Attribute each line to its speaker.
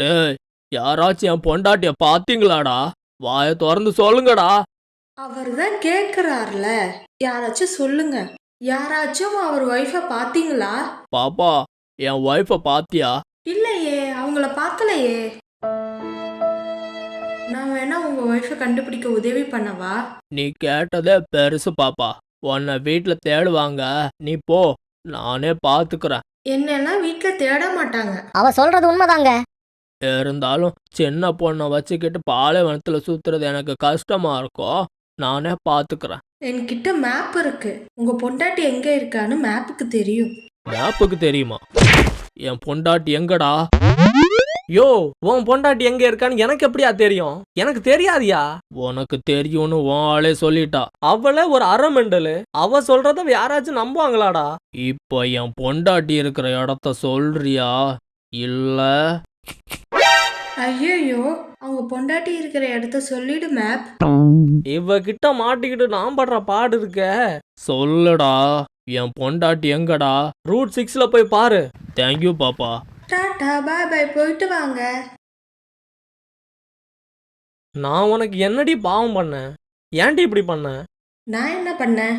Speaker 1: டேய், யாராச்சும் என் பொண்டாட்டிய பாத்தீங்களாடா? வாய திறந்து சொல்லுங்கடா.
Speaker 2: அவர் தான் கேட்குறாருல, யாராச்சும் சொல்லுங்க. யாராச்சும் அவர் ஒய்ஃபை பார்த்தீங்களா?
Speaker 1: பாப்பா, என் ஒய்ஃப பாத்தியா?
Speaker 2: இல்லையே, அவங்கள பார்க்கலையே. நான் வேணா உங்க ஒய்ஃபை கண்டுபிடிக்க உதவி பண்ணவா?
Speaker 1: நீ கேட்டதே பெருசு பாப்பா. உன்னை வீட்ல தேடுவாங்க. நீ போ, நானே பாத்துக்கிறேன்.
Speaker 2: என்னெல்லாம் வீட்டில் தேட மாட்டாங்க.
Speaker 3: அவ சொல்றது உண்மைதாங்க.
Speaker 1: இருந்தாலும் சின்ன பொண்ணை வச்சுக்கிட்டு பாலைவனத்துல சுத்துறது எனக்கு கஷ்டமா இருக்கும். நானே பாத்துக்கிறேன்.
Speaker 2: என்கிட்ட மேப் இருக்கு. உங்க பொண்டாட்டி எங்க இருக்கான்னு மேப்புக்கு தெரியும்.
Speaker 1: மேப்புக்கு தெரியுமா? என் பொண்டாட்டி எங்கடா? யோ, உன் பொண்டாட்டி எங்க இருக்கான்னு எனக்கு எப்படியா தெரியும்? எனக்கு தெரியாதியா? உனக்கு தெரியும்னு உன் ஆளே சொல்லிட்டா. அவளே ஒரு அரமெண்டலு. அவ சொல்றத யாராச்சும் நம்புவாங்களாடா? இப்போ என் பொண்டாட்டி இருக்கிற இடத்த சொல்றியா இல்ல?
Speaker 2: ஐயோ, அவங்க பொண்டாட்டி இருக்கிற இடத்த சொல்லிடு மேப்.
Speaker 1: இவகிட்ட மாட்டிக்கிட்டு நான் படுற பாடு இருக்க. சொல்லுடா, என் பொண்டாட்டி எங்கடா? ரூட் 6ல போய் பாரு. தேங்க்யூ பாப்பா.
Speaker 2: டாடா, பாய் பாய், போயிட்டு வாங்க.
Speaker 1: நான் உனக்கு என்னடி பாவம் பண்ணேன்? ஏன்டி இப்படி பண்ண?
Speaker 2: நான் என்ன பண்ணேன்?